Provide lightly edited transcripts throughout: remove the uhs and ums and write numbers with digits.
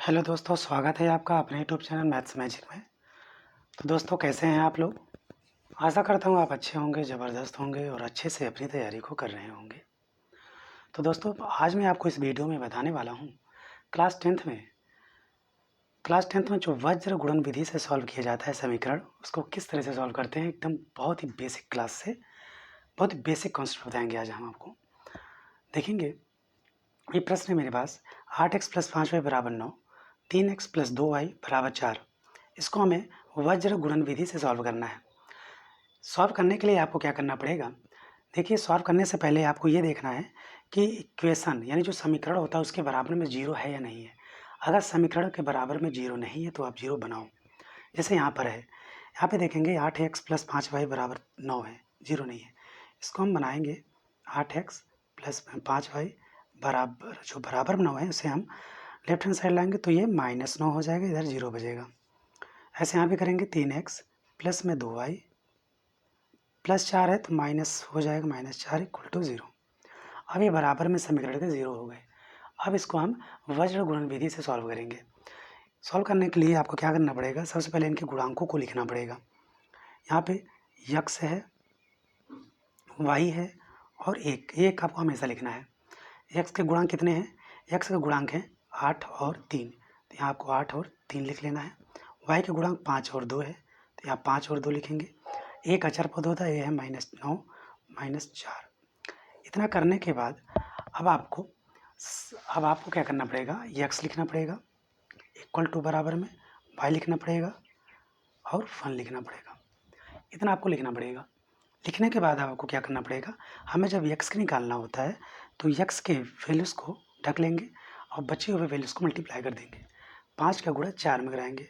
Hello दोस्तों, स्वागत है आपका अपने यूट्यूब चैनल मैथ्स मैजिक में। तो दोस्तों, कैसे हैं आप लोग? आशा करता हूँ आप अच्छे होंगे, ज़बरदस्त होंगे और अच्छे से अपनी तैयारी को कर रहे होंगे। तो दोस्तों, आज मैं आपको इस वीडियो में बताने वाला हूँ क्लास टेंथ में जो वज्र गुणन विधि से सॉल्व किया जाता है समीकरण, उसको किस तरह से सॉल्व करते हैं। एकदम बहुत ही बेसिक क्लास से बहुत ही बेसिक कॉन्सेप्ट बताएंगे आज हम आपको। देखेंगे, ये प्रश्न है मेरे पास, 8x + 5y = 9, 3x + 2y = 4। इसको हमें वज्र गुणन विधि से सॉल्व करना है। सॉल्व करने के लिए आपको क्या करना पड़ेगा? देखिए, सॉल्व करने से पहले आपको ये देखना है कि इक्वेशन यानी जो समीकरण होता है उसके बराबर में जीरो है या नहीं है। अगर समीकरण के बराबर में जीरो नहीं है तो आप जीरो बनाओ। जैसे यहाँ पर है, यहाँ पे देखेंगे 8x + 5y = 9 है, जीरो नहीं है। इसको हम बनाएंगे 8x + 5y बराबर, जो बराबर में 9 है उसे हम लेफ्ट हैंड साइड लाएंगे तो ये -9 हो जाएगा, इधर जीरो बचेगा। ऐसे यहाँ पे करेंगे 3x प्लस में 2y प्लस 4 है तो माइनस हो जाएगा, -4 = 0। अब ये बराबर में समीकरण के जीरो हो गए। अब इसको हम वज्र गुणन विधि से सॉल्व करेंगे। सॉल्व करने के लिए आपको क्या करना पड़ेगा? सबसे पहले इनके गुणांकों को लिखना पड़ेगा। यहाँ पे x है, y है और एक आपको हमेशा लिखना है। x के गुणांक कितने हैं? x के गुणांक हैं 8 और 3, तो यहाँ आपको 8 और 3 लिख लेना है। y के गुणांक 5 और 2 है, तो यहाँ 5 और 2 लिखेंगे। एक अचर पद होता है, ये है -9 -4। इतना करने के बाद अब आपको क्या करना पड़ेगा? x लिखना पड़ेगा इक्वल टू बराबर में y लिखना पड़ेगा और 1 लिखना पड़ेगा। इतना आपको लिखना पड़ेगा। लिखने के बाद आपको क्या करना पड़ेगा? हमें जब x निकालना होता है तो x के वैल्यूज़ को ढक लेंगे और बचे हुए वैल्यूज़ को मल्टीप्लाई कर देंगे। 5 का गुणा 4 में कराएंगे,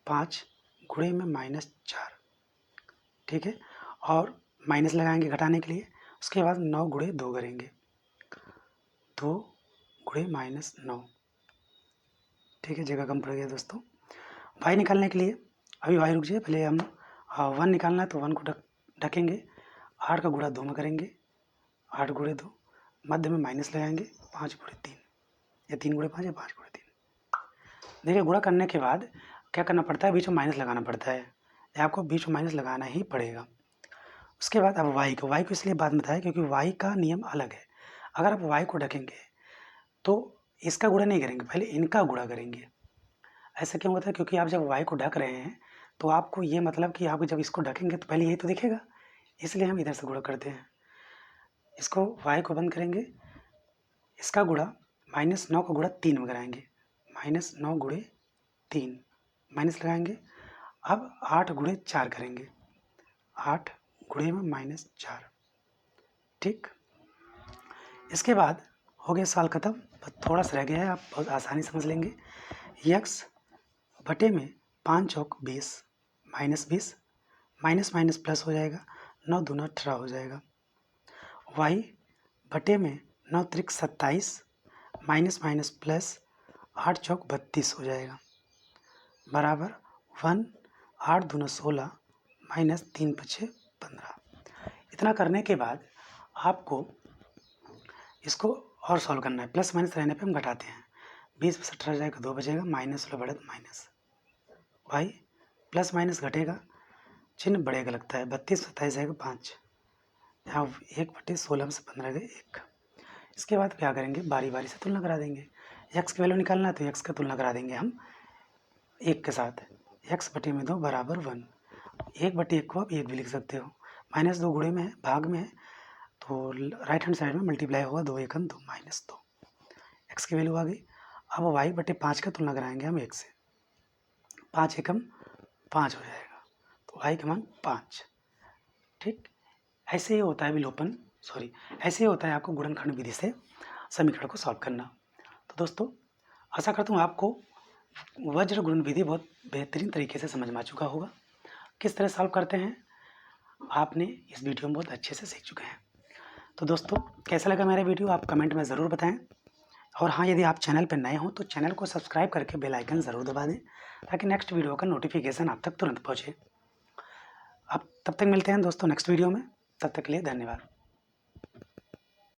5 गुणे में -4, ठीक है। और माइनस लगाएंगे घटाने के लिए। उसके बाद 9 गुणे 2 करेंगे, 2 गुणे -9, ठीक है। जगह कम पड़ गया दोस्तों। y निकालने के लिए अभी y रुक जाइए, पहले हम 1 निकालना है तो 1 को ढकेंगे, 8 का गुणा 2 में करेंगे, 8 गुणे 2, मध्य में माइनस लगाएंगे, 5 गुणे 3 या 3 गुणे 5 या 5 गुणे 3। देखिए, गुणा करने के बाद क्या करना पड़ता है? बीच में माइनस लगाना पड़ता है। आपको बीच में माइनस लगाना ही पड़ेगा। उसके बाद अब y को इसलिए बाद में बताया क्योंकि y का नियम अलग है। अगर आप y को ढकेंगे तो इसका गुणा नहीं करेंगे, पहले इनका गुणा करेंगे। ऐसा क्यों होता है? क्योंकि आप जब y को ढक रहे हैं तो आपको ये मतलब कि आप जब इसको ढकेंगे तो पहले यही तो दिखेगा, इसलिए हम इधर से गुणा करते हैं। इसको y को बंद करेंगे, इसका गुणा -9 का गुणा 3 में कराएंगे, -9 गुणे 3, माइनस लगाएंगे। अब 8 गुणे 4 करेंगे, 8 गुणे में -4, ठीक। इसके बाद हो गया सवाल खत्म। बस थोड़ा सा रह गया है, आप बहुत आसानी समझ लेंगे। x बटे में 5 चौक 20 -20, माइनस माइनस प्लस हो जाएगा, 9 दूना 18 हो जाएगा। y बटे में 9 त्रिक 27, माइनस माइनस प्लस 8 चौक 32 हो जाएगा, बराबर 1, 8 दूना 16 -3 पछे 15। इतना करने के बाद आपको इसको और सॉल्व करना है। प्लस माइनस रहने पे हम घटाते हैं, 20 में से 18 जाएगा 2 बचेगा, माइनस वाला बढ़े माइनस, y प्लस माइनस घटेगा, चिन्ह बढ़ेगा लगता है, 32 27 जाएगा 5, यहाँ 1/16 में से 15 गए 1। इसके बाद क्या करेंगे? बारी बारी से तुलना करा देंगे। x की वैल्यू निकालना है तो x का तुलना करा देंगे हम 1 के साथ। x बटे में 2 बराबर 1, 1/1 को आप 1 भी लिख सकते हो। -2 गुणे में है, भाग में है, तो राइट हैंड साइड में मल्टीप्लाई होगा, 2 1 2 -2, x की वैल्यू आ गई। अब y बटे 5 का तुलना कराएंगे हम 1 से, 5 1 5 हो जाएगा, तो y का मान 5, ठीक। ऐसे ही होता है विलोपन, ऐसे ही होता है आपको गुणनखंड विधि से समीकरण को सॉल्व करना। तो दोस्तों, आशा करता हूँ आपको वज्र गुणन विधि बहुत बेहतरीन तरीके से समझ में आ चुका होगा। किस तरह सॉल्व करते हैं आपने इस वीडियो में बहुत अच्छे से सीख चुके हैं। तो दोस्तों, कैसा लगा मेरा वीडियो आप कमेंट में ज़रूर बताएं। और हाँ, यदि आप चैनल पर नए हों तो चैनल को सब्सक्राइब करके बेल आइकन ज़रूर दबा दें ताकि नेक्स्ट वीडियो का नोटिफिकेशन आप तक तुरंत पहुँचे। अब तब तक मिलते हैं दोस्तों नेक्स्ट वीडियो में, तब तक के लिए धन्यवाद।